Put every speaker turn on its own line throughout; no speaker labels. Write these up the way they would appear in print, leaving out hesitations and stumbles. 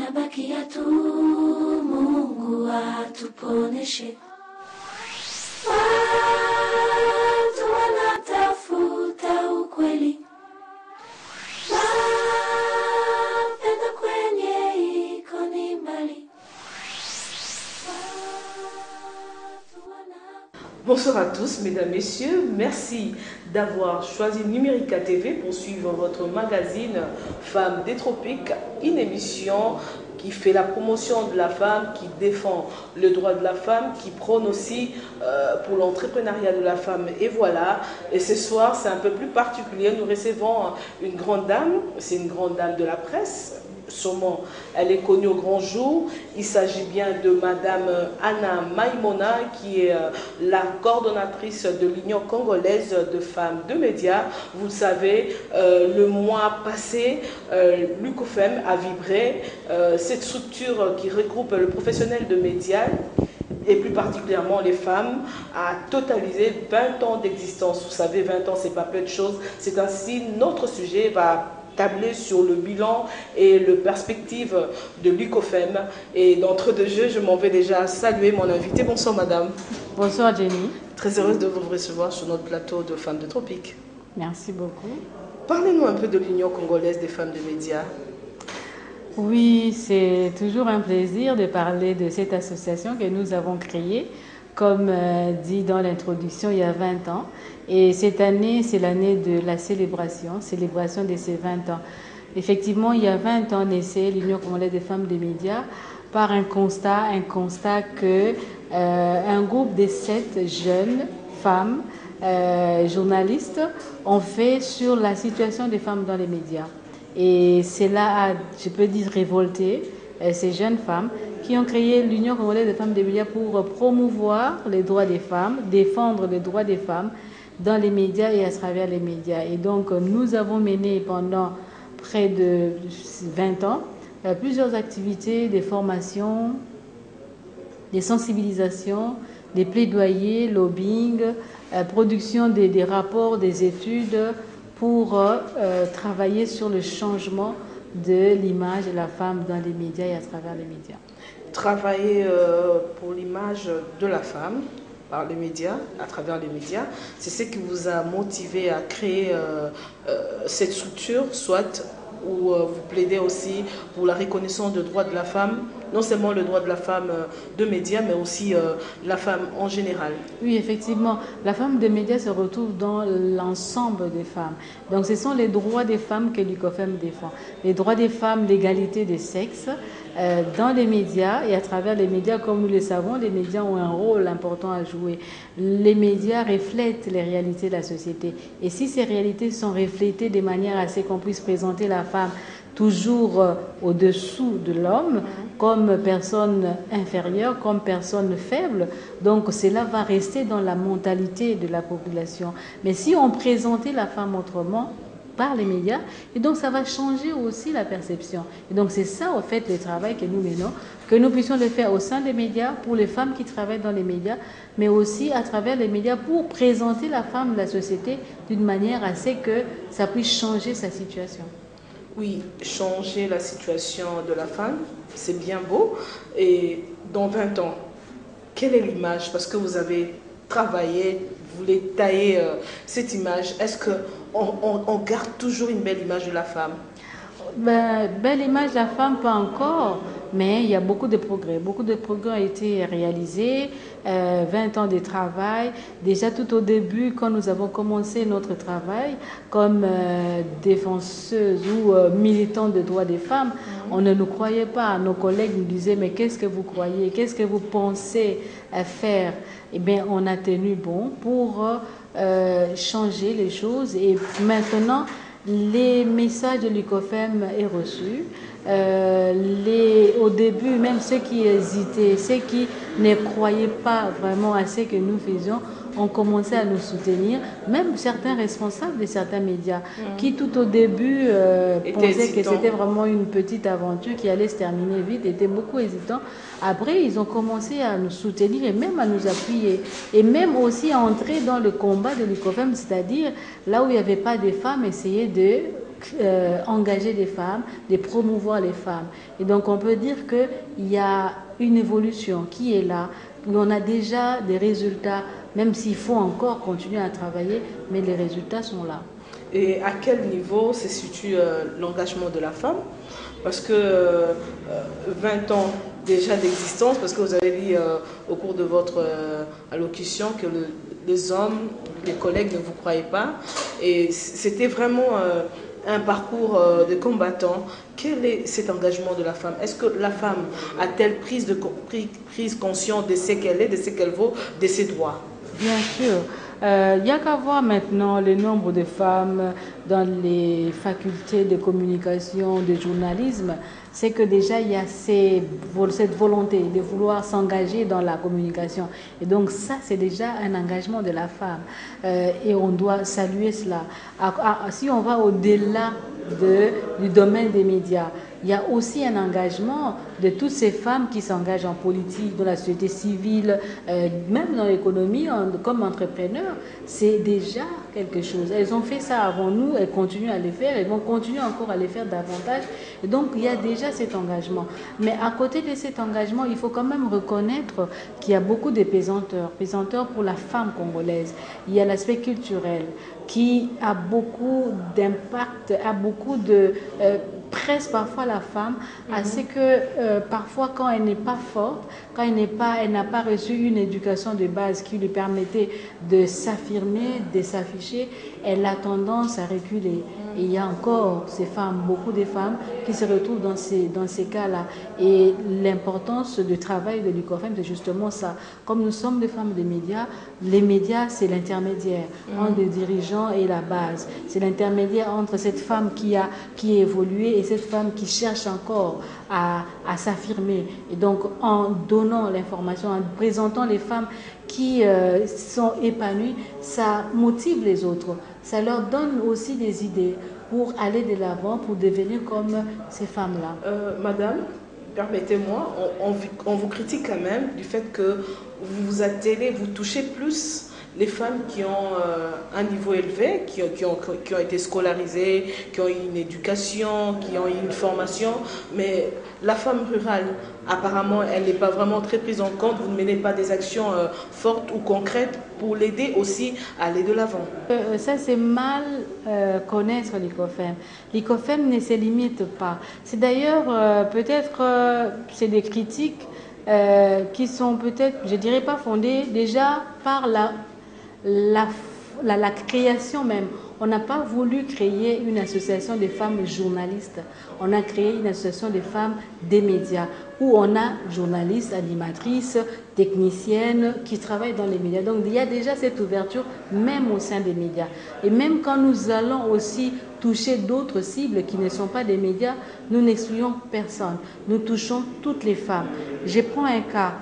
inabakia tu Mungu atuponeshe. Watu wanatafuta ukweli, mapendo kwenye iko ni mbali.
Bonsoir à tous, mesdames, messieurs. Merci d'avoir choisi Numérica TV pour suivre votre magazine Femmes des Tropiques, une émission qui fait la promotion de la femme, qui défend le droit de la femme, qui prône aussi pour l'entrepreneuriat de la femme. Et voilà, et ce soir, c'est un peu plus particulier. Nous recevons une grande dame, c'est une grande dame de la presse. Sûrement, elle est connue au grand jour. Il s'agit bien de Madame Anna Maïmona, qui est la coordonnatrice de l'Union congolaise de femmes de médias. Vous le savez, le mois passé, l'UCOFEM a vibré. Cette structure qui regroupe le professionnel de médias et plus particulièrement les femmes, a totalisé 20 ans d'existence. Vous savez, 20 ans, c'est pas peu de choses. C'est ainsi, notre sujet va tabler sur le bilan et le perspective de l'UCOFEM. Et d'entre-deux jeux, je m'en vais déjà saluer mon invité. Bonsoir madame.
Bonsoir Jenny.
Très heureuse de vous recevoir sur notre plateau de Femmes de Tropiques.
Merci beaucoup.
Parlez-nous un peu de l'Union congolaise des femmes de médias.
Oui, c'est toujours un plaisir de parler de cette association que nous avons créée, comme dit dans l'introduction, il y a 20 ans. Et cette année, c'est l'année de la célébration de ces 20 ans. Effectivement, il y a 20 ans, naissait l'Union congolaise des femmes des médias par un constat que un groupe de 7 jeunes femmes journalistes ont fait sur la situation des femmes dans les médias. Et cela a, je peux dire, révolté ces jeunes femmes qui ont créé l'Union congolaise des femmes des médias pour promouvoir les droits des femmes, défendre les droits des femmes dans les médias et à travers les médias. Et donc, nous avons mené pendant près de 20 ans plusieurs activités, des formations, des sensibilisations, des plaidoyers, lobbying, production des rapports, des études pour travailler sur le changement de l'image de la femme dans les médias et à travers les médias.
Travailler pour l'image de la femme par les médias, à travers les médias, c'est ce qui vous a motivé à créer cette structure, soit où vous plaidez aussi pour la reconnaissance des droits de la femme, non seulement le droit de la femme de médias, mais aussi la femme en général.
Oui, effectivement, la femme des médias se retrouve dans l'ensemble des femmes. Donc ce sont les droits des femmes que l'UCOFEM défend. Les droits des femmes, l'égalité des sexes, dans les médias et à travers les médias, comme nous le savons, les médias ont un rôle important à jouer. Les médias reflètent les réalités de la société. Et si ces réalités sont reflétées de manière à ce qu'on puisse présenter la femme toujours au-dessous de l'homme, comme personne inférieure, comme personne faible, donc cela va rester dans la mentalité de la population. Mais si on présentait la femme autrement, par les médias, et donc ça va changer aussi la perception. Et donc c'est ça, au fait, le travail que nous menons, que nous puissions le faire au sein des médias, pour les femmes qui travaillent dans les médias, mais aussi à travers les médias pour présenter la femme de la société d'une manière à ce que ça puisse changer sa situation.
Oui, changer la situation de la femme, c'est bien beau. Et dans 20 ans, quelle est l'image? Parce que vous avez travaillé, vous voulez tailler cette image. Est-ce qu'on garde toujours une belle image de la femme?
Belle image de la femme, pas encore, mais il y a beaucoup de progrès. Beaucoup de progrès ont été réalisés, 20 ans de travail. Déjà tout au début, quand nous avons commencé notre travail comme défenseuse ou militante de droits des femmes, on ne nous croyait pas. Nos collègues nous disaient, mais qu'est-ce que vous croyez? Qu'est-ce que vous pensez faire? Eh bien, on a tenu bon pour changer les choses. Et maintenant, les messages de l'UCOFEM est reçu. Au début, même ceux qui hésitaient, ceux qui ne croyaient pas vraiment à ce que nous faisions, ont commencé à nous soutenir. Même certains responsables de certains médias qui tout au début pensaient que c'était vraiment une petite aventure qui allait se terminer vite, étaient beaucoup hésitants. Après, ils ont commencé à nous soutenir et même à nous appuyer. Et même aussi à entrer dans le combat de l'UCOFEM, c'est-à-dire là où il n'y avait pas de femmes, essayer de engager les femmes, de promouvoir les femmes. Et donc on peut dire qu'il y a une évolution qui est là, où on a déjà des résultats, même s'il faut encore continuer à travailler, mais les résultats sont là.
Et à quel niveau se situe l'engagement de la femme? Parce que 20 ans déjà d'existence, parce que vous avez dit au cours de votre allocution que les hommes, les collègues ne vous croyaient pas. Et c'était vraiment un parcours de combattant. Quel est cet engagement de la femme? Est-ce que la femme a-t-elle prise conscience de ce qu'elle est, de ce qu'elle vaut, de ses droits?
Bien sûr. Il n'y a qu'à voir maintenant le nombre de femmes dans les facultés de communication, de journalisme. C'est que déjà il y a cette volonté de vouloir s'engager dans la communication. Et donc ça, c'est déjà un engagement de la femme. Et on doit saluer cela. Si on va au-delà du domaine des médias, il y a aussi un engagement de toutes ces femmes qui s'engagent en politique, dans la société civile, même dans l'économie, comme entrepreneurs. C'est déjà quelque chose. Elles ont fait ça avant nous, elles continuent à le faire, elles vont continuer encore à le faire davantage. Et donc, il y a déjà cet engagement. Mais à côté de cet engagement, il faut quand même reconnaître qu'il y a beaucoup de pesanteurs pour la femme congolaise. Il y a l'aspect culturel qui a beaucoup d'impact, a beaucoup de presse parfois la femme, à ce que parfois quand elle n'est pas forte, quand elle n'a pas reçu une éducation de base qui lui permettait de s'affirmer, de s'afficher, elle a tendance à reculer. Et il y a encore ces femmes, beaucoup de femmes qui se retrouvent dans ces cas-là. Et l'importance du travail de l'ICOFEM, c'est justement ça. Comme nous sommes des femmes des médias, les médias, c'est l'intermédiaire entre les dirigeants et la base. C'est l'intermédiaire entre cette femme qui a évolué et cette femme qui cherche encore à s'affirmer. Et donc, en donnant l'information, en présentant les femmes qui sont épanouies, ça motive les autres. Ça leur donne aussi des idées pour aller de l'avant, pour devenir comme ces femmes-là.
Madame, permettez-moi, on vous critique quand même du fait que vous vous attelez, vous touchez plus les femmes qui ont un niveau élevé, qui ont été scolarisées, qui ont eu une éducation, qui ont eu une formation, mais la femme rurale, apparemment, elle n'est pas vraiment très prise en compte. Vous ne menez pas des actions fortes ou concrètes pour l'aider aussi à aller de l'avant.
Ça, c'est mal connaître l'ICOFEM. L'ICOFEM ne se limite pas. C'est d'ailleurs, peut-être, c'est des critiques qui sont peut-être, je dirais pas fondées, déjà par la création même. On n'a pas voulu créer une association des femmes journalistes. On a créé une association des femmes des médias où on a journalistes, animatrices, techniciennes qui travaillent dans les médias. Donc il y a déjà cette ouverture même au sein des médias. Et même quand nous allons aussi toucher d'autres cibles qui ne sont pas des médias, nous n'excluons personne. Nous touchons toutes les femmes. Je prends un cas.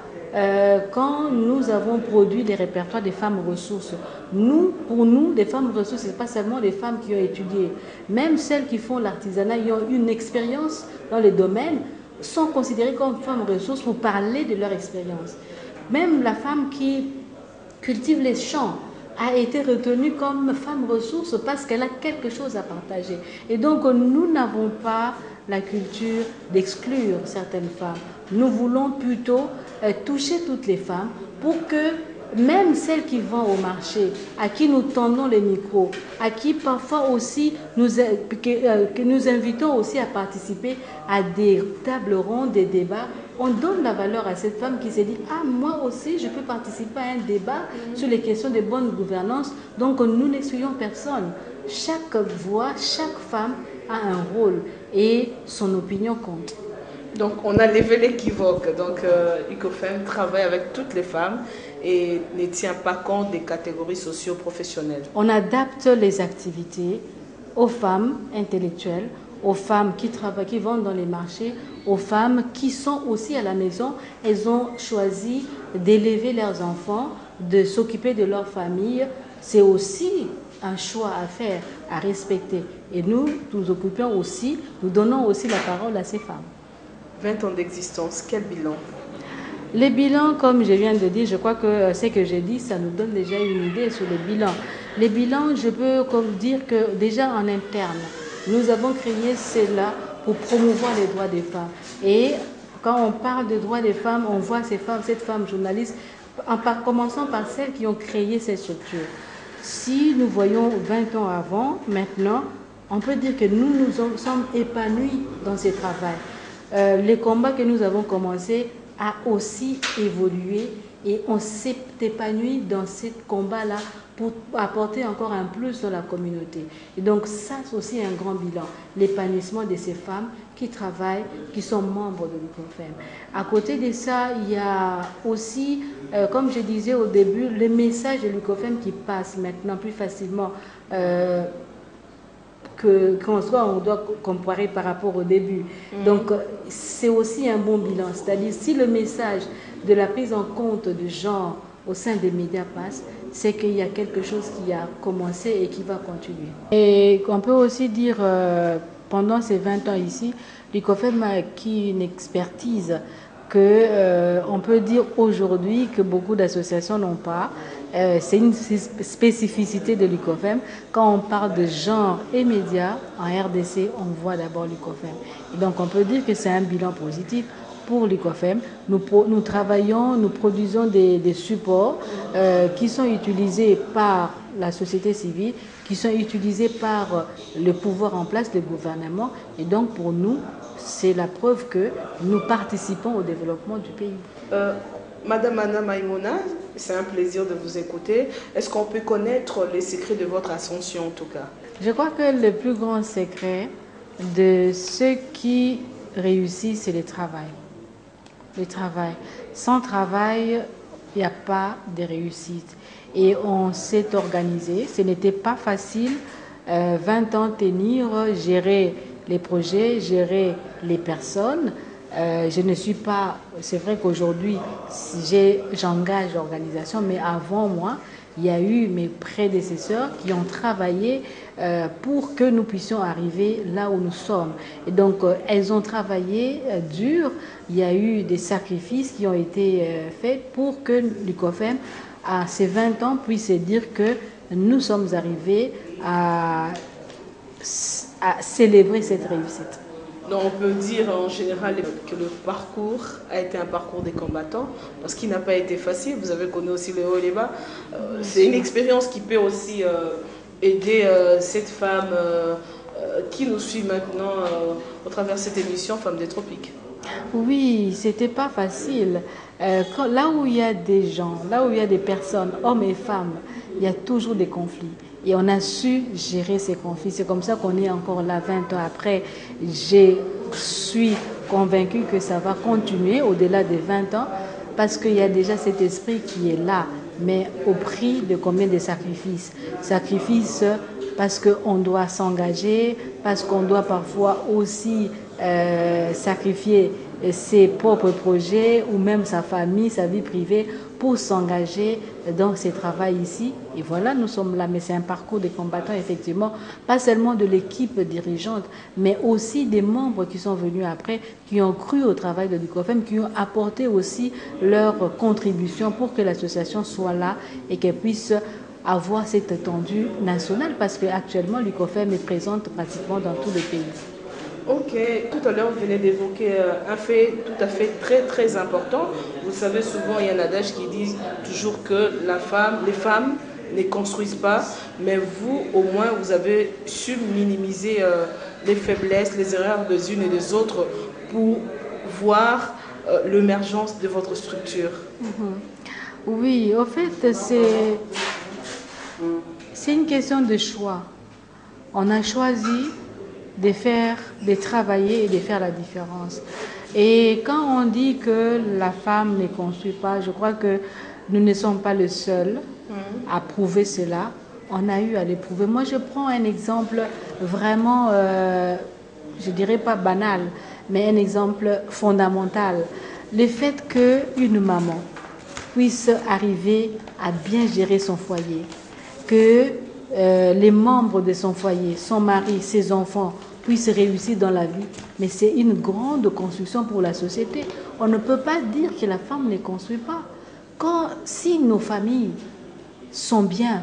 Quand nous avons produit des répertoires des femmes ressources, pour nous, des femmes ressources, ce n'est pas seulement des femmes qui ont étudié. Même celles qui font l'artisanat, qui ont une expérience dans les domaines, sont considérées comme femmes ressources pour parler de leur expérience. Même la femme qui cultive les champs a été retenue comme femme ressource parce qu'elle a quelque chose à partager. Et donc, nous n'avons pas la culture d'exclure certaines femmes. Nous voulons plutôt toucher toutes les femmes pour que même celles qui vont au marché, à qui nous tendons les micros, à qui parfois aussi que nous invitons aussi à participer à des tables rondes, des débats, on donne la valeur à cette femme qui s'est dit « Ah, moi aussi, je peux participer à un débat sur les questions de bonne gouvernance. » Donc, nous n'excluons personne. Chaque voix, chaque femme a un rôle et son opinion compte.
Donc, on a levé l'équivoque. Donc, ICOFEM travaille avec toutes les femmes et ne tient pas compte des catégories socio-professionnelles.
On adapte les activités aux femmes intellectuelles, aux femmes qui travaillent, qui vendent dans les marchés, aux femmes qui sont aussi à la maison. Elles ont choisi d'élever leurs enfants, de s'occuper de leur famille. C'est aussi un choix à faire, à respecter. Et nous occupons aussi, nous donnons aussi la parole à ces femmes.
20 ans d'existence, quel bilan?
Les bilans, comme je viens de dire, je crois que ce que j'ai dit, ça nous donne déjà une idée sur les bilans. Les bilans, je peux dire que déjà en interne, Nous avons créé cela pour promouvoir les droits des femmes. Et quand on parle des droits des femmes, on voit cette femme journaliste, commençant par celles qui ont créé ces structures. Si nous voyons 20 ans avant, maintenant, on peut dire que nous sommes épanouis dans ce travail. Les combats que nous avons commencés ont aussi évolué et on s'est épanoui dans ce combat-là pour apporter encore un plus dans la communauté. Et donc ça, c'est aussi un grand bilan, l'épanouissement de ces femmes qui travaillent, qui sont membres de l'ICOFEM. À côté de ça, il y a aussi, comme je disais au début, le message de l'ICOFEM qui passe maintenant plus facilement on doit comparer par rapport au début. Donc, c'est aussi un bon bilan. C'est-à-dire, si le message de la prise en compte du genre au sein des médias passe, c'est qu'il y a quelque chose qui a commencé et qui va continuer. Et on peut aussi dire, pendant ces 20 ans ici, l'ICOFEM a acquis une expertise qu'on peut dire aujourd'hui que beaucoup d'associations n'ont pas. C'est une spécificité de l'ICOFEM. Quand on parle de genre et médias, en RDC, on voit d'abord l'ICOFEM. Et donc on peut dire que c'est un bilan positif pour l'ICOFEM. Nous travaillons, nous produisons des supports qui sont utilisés par la société civile, qui sont utilisés par le pouvoir en place, le gouvernement. Et donc pour nous, c'est la preuve que nous participons au développement du pays.
Madame Anna Maïmouna, c'est un plaisir de vous écouter. Est-ce qu'on peut connaître les secrets de votre ascension en tout cas?
Je crois que le plus grand secret de ceux qui réussissent, c'est le travail. Le travail. Sans travail, il n'y a pas de réussite. Et on s'est organisé. Ce n'était pas facile. 20 ans tenir, gérer les projets, gérer les personnes. Je ne suis pas... C'est vrai qu'aujourd'hui, j'engage l'organisation, mais avant moi, il y a eu mes prédécesseurs qui ont travaillé pour que nous puissions arriver là où nous sommes. Et donc, elles ont travaillé dur. Il y a eu des sacrifices qui ont été faits pour que l'ICOFEM, à ces 20 ans, puisse dire que nous sommes arrivés à célébrer cette réussite.
Donc on peut dire en général que le parcours a été un parcours des combattants, parce qu'il n'a pas été facile. Vous avez connu aussi les hauts et les bas. C'est une expérience qui peut aussi aider cette femme qui nous suit maintenant au travers de cette émission Femmes des Tropiques.
Oui, c'était pas facile. Là où il y a des gens, là où il y a des personnes, hommes et femmes, il y a toujours des conflits. Et on a su gérer ces conflits. C'est comme ça qu'on est encore là 20 ans après. Je suis convaincue que ça va continuer au-delà des 20 ans parce qu'il y a déjà cet esprit qui est là, mais au prix de combien de sacrifices? Sacrifices parce qu'on doit s'engager, parce qu'on doit parfois aussi sacrifier ses propres projets ou même sa famille, sa vie privée pour s'engager dans ce travail ici. Et voilà, nous sommes là, mais c'est un parcours de combattants, effectivement, pas seulement de l'équipe dirigeante, mais aussi des membres qui sont venus après, qui ont cru au travail de l'ICOFEM, qui ont apporté aussi leur contribution pour que l'association soit là et qu'elle puisse avoir cette étendue nationale, parce qu'actuellement, l'ICOFEM est présente pratiquement dans tout le pays.
Ok, tout à l'heure vous venez d'évoquer un fait tout à fait très important. Vous savez, souvent il y a un adage qui dit toujours que les femmes ne construisent pas, mais vous au moins vous avez su minimiser les faiblesses, les erreurs des unes et des autres pour voir l'émergence de votre structure.
Oui, au fait c'est une question de choix. On a choisi de travailler et de faire la différence. Et quand on dit que la femme ne construit pas, je crois que nous ne sommes pas les seuls à prouver cela. On a eu à le prouver. Moi, je prends un exemple vraiment, je dirais pas banal, mais un exemple fondamental. Le fait qu'une maman puisse arriver à bien gérer son foyer, que les membres de son foyer, son mari, ses enfants puissent réussir dans la vie. Mais c'est une grande construction pour la société. On ne peut pas dire que la femme ne construit pas. Si nos familles sont bien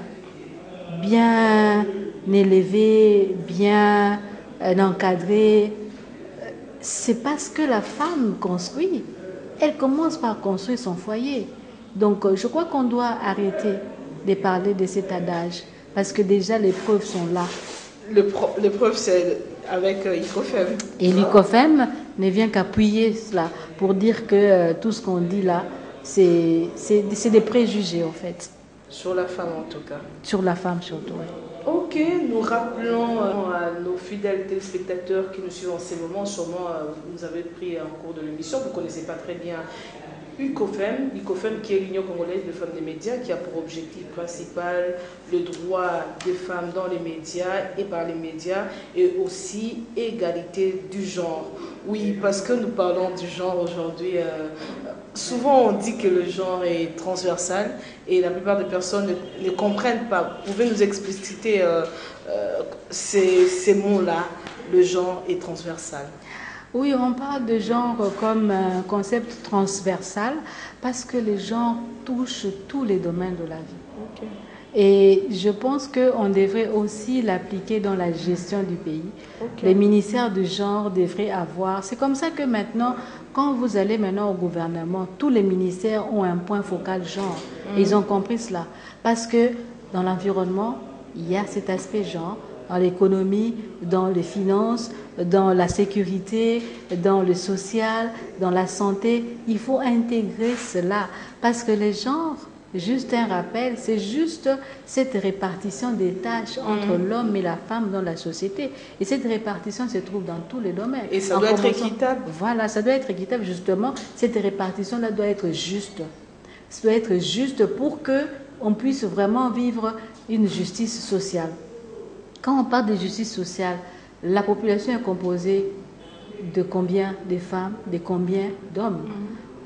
élevées, bien d'encadrer. C'est parce que la femme construit. Elle commence par construire son foyer. Donc, je crois qu'on doit arrêter de parler de cet adage parce que déjà les preuves sont là.
Les preuves, c'est avec l'ICOFEM.
Et l'ICOFEM ne vient qu'appuyer cela pour dire que tout ce qu'on dit là, c'est des préjugés en fait.
Sur la femme en tout cas.
Sur la femme surtout, oui.
Ok, nous rappelons à nos fidèles téléspectateurs qui nous suivent en ces moments, sûrement vous avez pris en cours de l'émission, vous ne connaissez pas très bien l'ICOFEM, qui est l'Union congolaise des femmes des médias, qui a pour objectif principal le droit des femmes dans les médias et par les médias, et aussi égalité du genre. Oui, parce que nous parlons du genre aujourd'hui, souvent on dit que le genre est transversal et la plupart des personnes ne comprennent pas. Vous pouvez nous expliciter ces mots-là, le genre est transversal?
Oui, on parle de genre comme un concept transversal parce que le genre touche tous les domaines de la vie.
Okay.
Et je pense qu'on devrait aussi l'appliquer dans la gestion du pays.
Okay.
Les ministères du genre devraient avoir... C'est comme ça que maintenant, quand vous allez maintenant au gouvernement, tous les ministères ont un point focal genre. Et ils ont compris cela. Parce que dans l'environnement, il y a cet aspect genre. Dans l'économie, dans les finances, dans la sécurité, dans le social, dans la santé. Il faut intégrer cela parce que les genres, juste un rappel, c'est juste cette répartition des tâches entre l'homme et la femme dans la société. Et cette répartition se trouve dans tous les domaines.
Et ça doit être équitable.
Voilà, ça doit être équitable justement. Cette répartition-là doit être juste. Ça doit être juste pour qu'on puisse vraiment vivre une justice sociale. Quand on parle de justice sociale, la population est composée de combien de femmes, de combien d'hommes?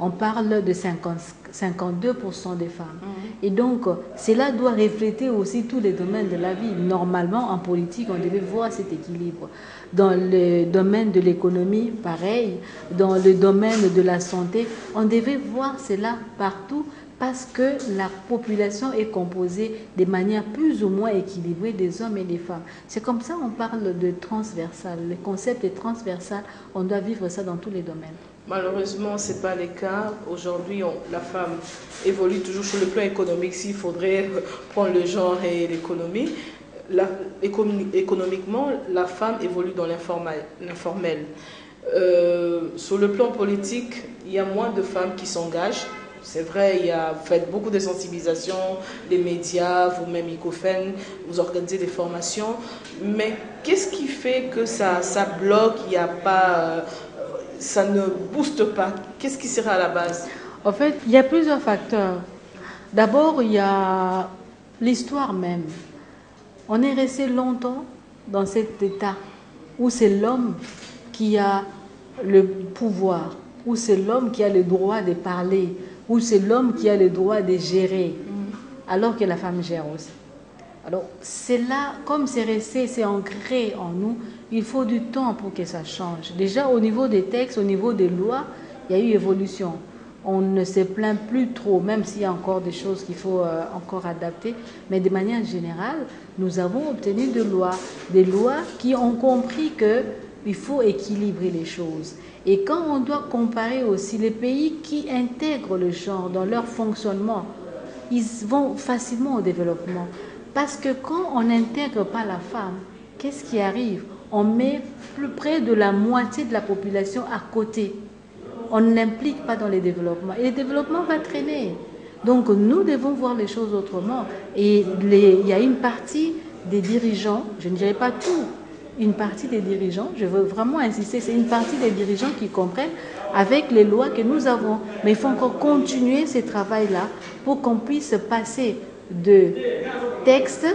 On parle de 52% des femmes. Et donc, cela doit refléter aussi tous les domaines de la vie. Normalement, en politique, on devait voir cet équilibre. Dans le domaine de l'économie, pareil. Dans le domaine de la santé, on devait voir cela partout parce que la population est composée de manière plus ou moins équilibrée des hommes et des femmes. C'est comme ça qu'on parle de transversal. Le concept est transversal. On doit vivre ça dans tous les domaines.
Malheureusement, ce n'est pas le cas. Aujourd'hui, la femme évolue toujours sur le plan économique. S'il faudrait prendre le genre et l'économie, économiquement, la femme évolue dans l'informel. Sur le plan politique, il y a moins de femmes qui s'engagent. C'est vrai, vous faites beaucoup de sensibilisation, les médias, vous-même ICOFEM, vous organisez des formations. Mais qu'est-ce qui fait que ça bloque, il n'y a pas... ça ne booste pas? Qu'est-ce qui serait à la base?
En fait, il y a plusieurs facteurs. D'abord, il y a l'histoire même. On est resté longtemps dans cet état où c'est l'homme qui a le pouvoir, où c'est l'homme qui a le droit de parler, où c'est l'homme qui a le droit de gérer, alors que la femme gère aussi. Alors, c'est là, comme c'est resté, c'est ancré en nous, il faut du temps pour que ça change. Déjà, au niveau des textes, au niveau des lois, il y a eu évolution. On ne se plaint plus trop, même s'il y a encore des choses qu'il faut encore adapter. Mais de manière générale, nous avons obtenu des lois qui ont compris qu'il faut équilibrer les choses. Et quand on doit comparer aussi les pays qui intègrent le genre dans leur fonctionnement, ils vont facilement au développement. Parce que quand on n'intègre pas la femme, qu'est-ce qui arrive? On met plus près de la moitié de la population à côté. On ne l'implique pas dans les développements. Et le développement va traîner. Donc nous devons voir les choses autrement. Et il y a une partie des dirigeants, je ne dirais pas tout, une partie des dirigeants, je veux vraiment insister, c'est une partie des dirigeants qui comprennent avec les lois que nous avons. Mais il faut encore continuer ce travail-là pour qu'on puisse passer de textes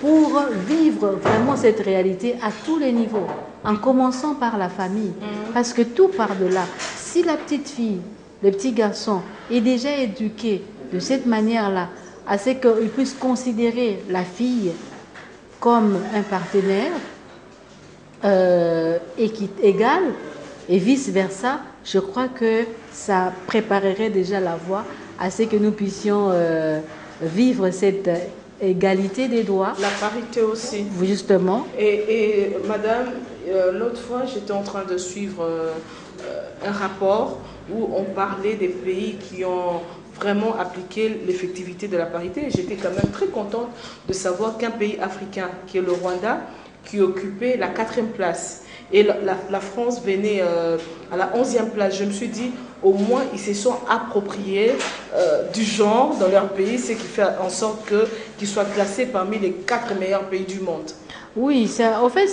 pour vivre vraiment cette réalité à tous les niveaux, en commençant par la famille. Parce que tout part de là. Si la petite fille, le petit garçon est déjà éduqué de cette manière-là, à ce qu'il puisse considérer la fille comme un partenaire égal et vice-versa, je crois que ça préparerait déjà la voie à ce que nous puissions vivre cette égalité des droits.
La parité aussi.
Justement.
Et madame, l'autre fois, j'étais en train de suivre un rapport où on parlait des pays qui ont vraiment appliqué l'effectivité de la parité. Et j'étais quand même très contente de savoir qu'un pays africain, qui est le Rwanda, qui occupait la 4e place. Et la France venait à la 11e place. Je me suis dit, au moins, ils se sont appropriés du genre dans leur pays, ce qui fait en sorte qu'ils soient classés parmi les 4 meilleurs pays du monde.
Oui, en fait,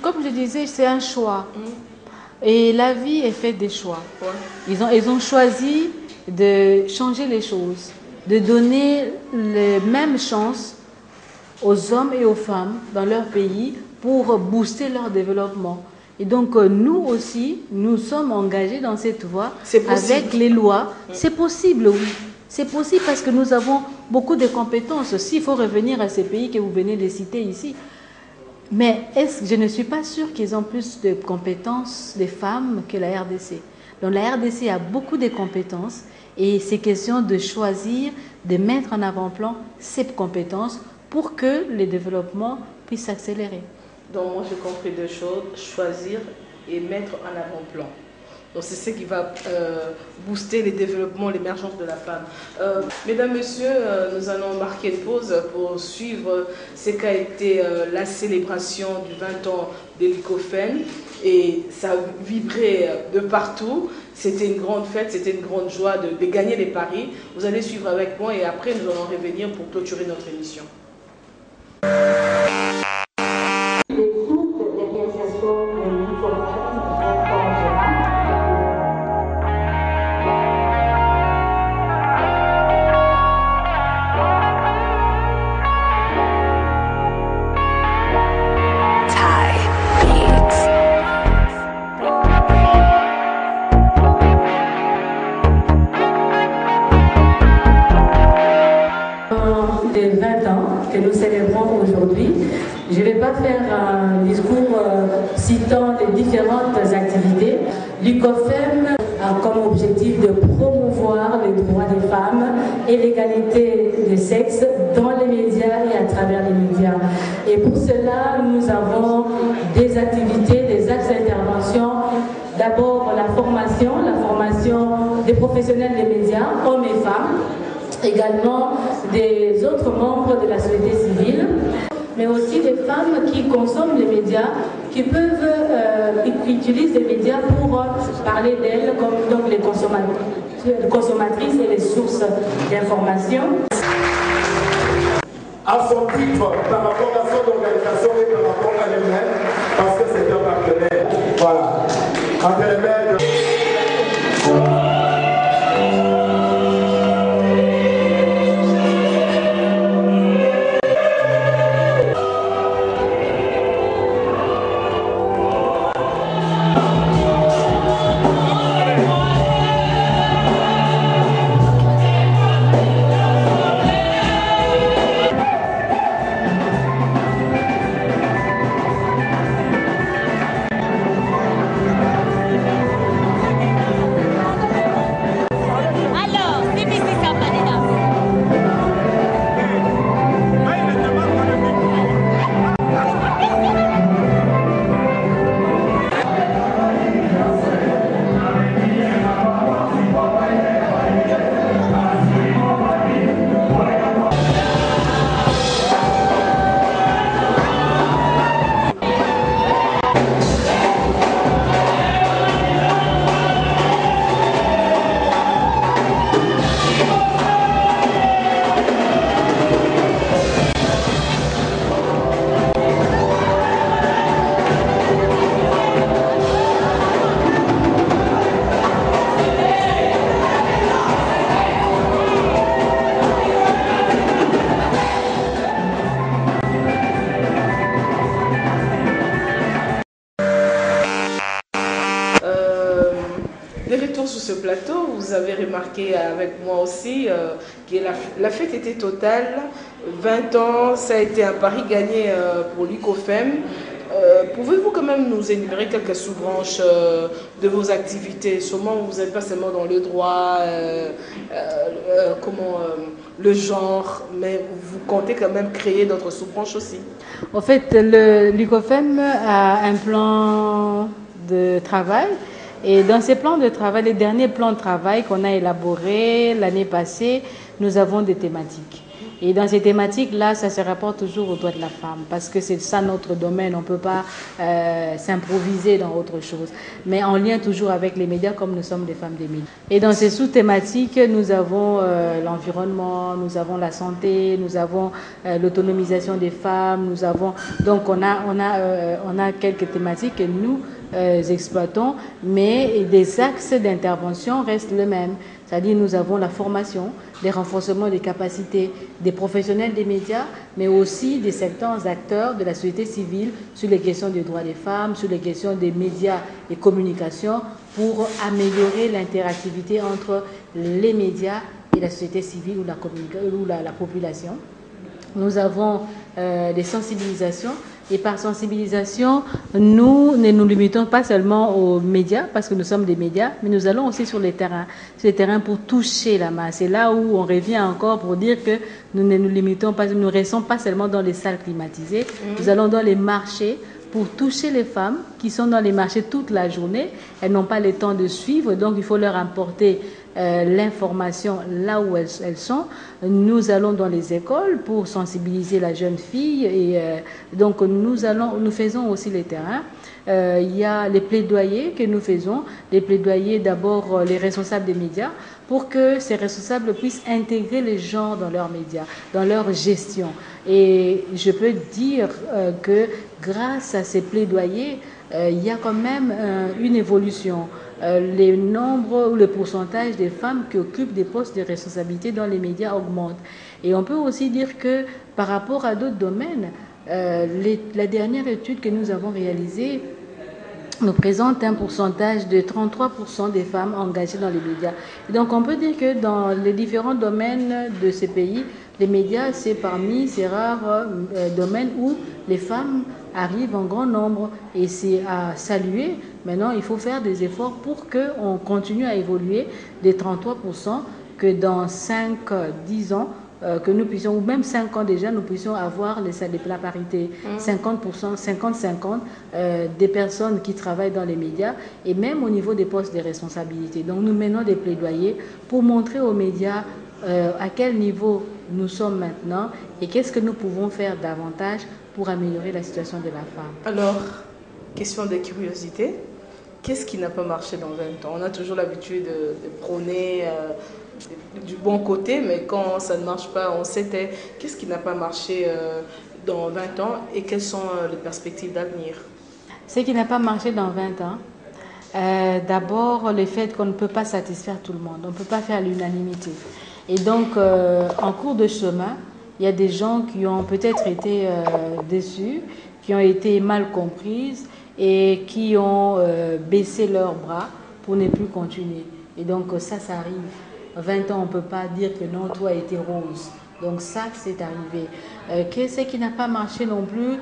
comme je disais, c'est un choix. Et la vie est faite des choix. Ouais. Ils ont choisi de changer les choses, de donner les mêmes chances aux hommes et aux femmes dans leur pays pour booster leur développement. Et donc, nous aussi, nous sommes engagés dans cette voie avec les lois. C'est possible, oui. C'est possible parce que nous avons beaucoup de compétences. S'il faut revenir à ces pays que vous venez de citer ici. Mais je ne suis pas sûre qu'ils ont plus de compétences, des femmes, que la RDC. Donc, la RDC a beaucoup de compétences et c'est question de choisir, de mettre en avant-plan ces compétences pour que le développement puisse s'accélérer.
Donc moi j'ai compris 2 choses, choisir et mettre en avant-plan. Donc c'est ce qui va booster le développement, l'émergence de la femme. Mesdames, Messieurs, nous allons marquer une pause pour suivre ce qu'a été la célébration du 20 ans de l'ICOFEN. Et ça vibrait de partout. C'était une grande fête, c'était une grande joie de gagner les paris. Vous allez suivre avec moi et après nous allons revenir pour clôturer notre émission.
Des 20 ans que nous célébrons aujourd'hui. Je ne vais pas faire un discours citant les différentes activités. L'ICOFEM a comme objectif de promouvoir les droits des femmes et l'égalité des sexes dans les médias et à travers les médias. Et pour cela, nous avons des activités, des axes d'intervention. D'abord, la formation des professionnels des médias, hommes et femmes, également des autres membres de la société civile, mais aussi des femmes qui consomment les médias, qui utilisent les médias pour parler d'elles, comme donc les consommatrices et les sources d'information.
À son titre, par rapport à son organisation et par rapport à elle-même, parce que c'est un partenaire. Voilà. Entre les mains.
Sur ce plateau, vous avez remarqué avec moi aussi que la fête était totale. 20 ans, ça a été un pari gagné pour l'ICOFEM. Pouvez-vous quand même nous énumérer quelques sous-branches de vos activités? Sûrement, vous n'êtes pas seulement dans le droit, le genre, mais vous comptez quand même créer d'autres sous-branches aussi.
En fait, l'UCOFEM a un plan de travail. Et dans ces plans de travail, les derniers plans de travail qu'on a élaborés l'année passée, nous avons des thématiques. Et dans ces thématiques-là, ça se rapporte toujours aux droits de la femme, parce que c'est ça notre domaine, on ne peut pas s'improviser dans autre chose. Mais en lien toujours avec les médias, comme nous sommes des femmes des médias. Et dans ces sous-thématiques, nous avons l'environnement, nous avons la santé, nous avons l'autonomisation des femmes, nous avons... Donc on a quelques thématiques que nous exploitons, mais des axes d'intervention restent les mêmes. C'est-à-dire nous avons la formation, des renforcements des capacités des professionnels des médias, mais aussi des secteurs acteurs de la société civile sur les questions des droits des femmes, sur les questions des médias et communications, pour améliorer l'interactivité entre les médias et la société civile ou la population. Nous avons des sensibilisations. Et par sensibilisation, nous ne nous limitons pas seulement aux médias, parce que nous sommes des médias, mais nous allons aussi sur les terrains pour toucher la masse. C'est là où on revient encore pour dire que nous ne nous limitons pas, nous ne restons pas seulement dans les salles climatisées, nous allons dans les marchés pour toucher les femmes qui sont dans les marchés toute la journée. Elles n'ont pas le temps de suivre, donc il faut leur apporter l'information là où elles sont. Nous allons dans les écoles pour sensibiliser la jeune fille et donc nous faisons aussi les terrains. Il y a les plaidoyers que nous faisons, les plaidoyers d'abord les responsables des médias pour que ces responsables puissent intégrer les gens dans leurs médias, dans leur gestion. Et je peux dire que grâce à ces plaidoyers, il y a quand même une évolution. Les nombres ou le pourcentage des femmes qui occupent des postes de responsabilité dans les médias augmente. Et on peut aussi dire que par rapport à d'autres domaines, la dernière étude que nous avons réalisée nous présente un pourcentage de 33% des femmes engagées dans les médias. Et donc on peut dire que dans les différents domaines de ces pays, les médias, c'est parmi ces rares domaines où les femmes arrivent en grand nombre et c'est à saluer. Maintenant, il faut faire des efforts pour qu'on continue à évoluer des 33%, que dans 5-10 ans, que nous puissions, ou même 5 ans déjà, nous puissions avoir la parité 50%, 50-50 des personnes qui travaillent dans les médias et même au niveau des postes de responsabilité. Donc nous menons des plaidoyers pour montrer aux médias à quel niveau nous sommes maintenant et qu'est-ce que nous pouvons faire davantage pour améliorer la situation de la femme.
Alors, question de curiosité, qu'est-ce qui n'a pas marché dans 20 ans? On a toujours l'habitude de prôner du bon côté, mais quand ça ne marche pas, on s'était. Qu'est-ce qui n'a pas marché dans 20 ans et quelles sont les perspectives d'avenir?
Ce qui n'a pas marché dans 20 ans, d'abord le fait qu'on ne peut pas satisfaire tout le monde, on ne peut pas faire l'unanimité. Et donc, en cours de chemin, il y a des gens qui ont peut-être été déçus, qui ont été mal comprises et qui ont baissé leurs bras pour ne plus continuer. Et donc, ça arrive. 20 ans, on ne peut pas dire que non, tout a été rose. Donc ça, c'est arrivé. Ce qui n'a pas marché non plus,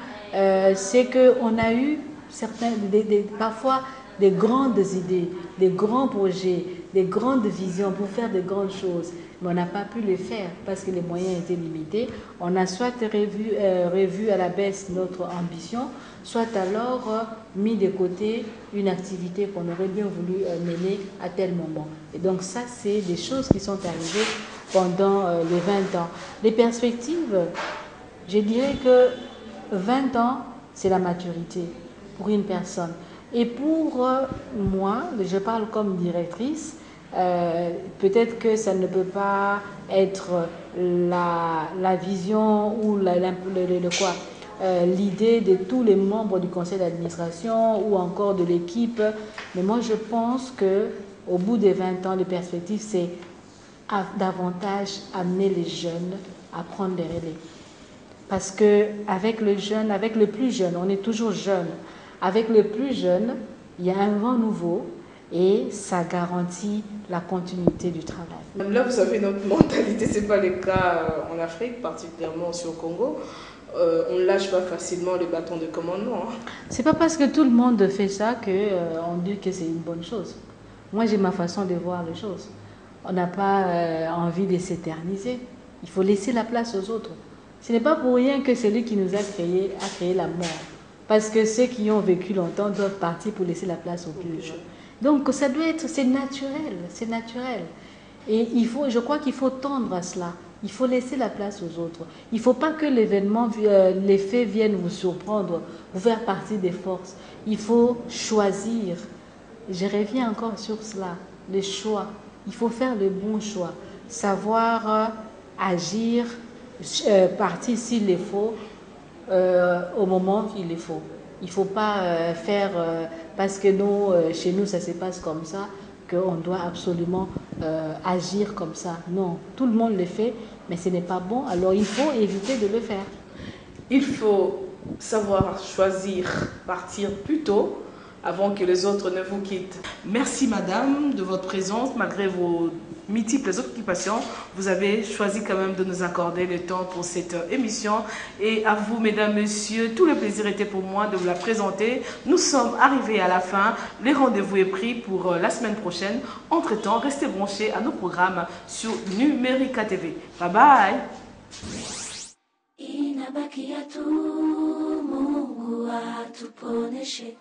c'est qu'on a eu parfois des grandes idées, des grands projets, des grandes visions pour faire de grandes choses. Mais on n'a pas pu les faire parce que les moyens étaient limités. On a soit revu à la baisse notre ambition, soit alors mis de côté une activité qu'on aurait bien voulu mener à tel moment. Et donc ça, c'est des choses qui sont arrivées pendant les 20 ans. Les perspectives, je dirais que 20 ans, c'est la maturité pour une personne. Et pour moi, je parle comme directrice, peut-être que ça ne peut pas être la vision ou l'idée de tous les membres du conseil d'administration ou encore de l'équipe. Mais moi, je pense qu'au bout des 20 ans, les perspectives, c'est davantage amener les jeunes à prendre les relais. Parce qu'avec le plus jeune, on est toujours jeune. Avec le plus jeune, il y a un vent nouveau et ça garantit la continuité du travail.
Là, vous avez notre mentalité, ce n'est pas le cas en Afrique, particulièrement aussi au Congo. on ne lâche pas facilement le bâton de commandement. Hein.
C'est pas parce que tout le monde fait ça que on dit que c'est une bonne chose. Moi, j'ai ma façon de voir les choses. On n'a pas envie de s'éterniser. Il faut laisser la place aux autres. Ce n'est pas pour rien que celui qui nous a créé la mort. Parce que ceux qui ont vécu longtemps doivent partir pour laisser la place aux plus jeunes. Donc ça doit être, c'est naturel, c'est naturel. Et je crois qu'il faut tendre à cela. Il faut laisser la place aux autres. Il ne faut pas que l'événement, les faits viennent vous surprendre, vous faire partie des forces. Il faut choisir. Je reviens encore sur cela, le choix. Il faut faire le bon choix. Savoir agir, partir s'il le faut, au moment qu'il le faut. Il ne faut pas faire, parce que chez nous, ça se passe comme ça, qu'on doit absolument agir comme ça. Non, tout le monde le fait, mais ce n'est pas bon, alors il faut éviter de le faire.
Il faut savoir choisir, partir plus tôt, avant que les autres ne vous quittent. Merci madame de votre présence, malgré vos multiples occupations. Vous avez choisi quand même de nous accorder le temps pour cette émission. Et à vous mesdames, messieurs, tout le plaisir était pour moi de vous la présenter. Nous sommes arrivés à la fin. Les rendez-vous est pris pour la semaine prochaine. Entre-temps, restez branchés à nos programmes sur Numérica TV. Bye bye.
Inabakia tu Mungu atuponeshe.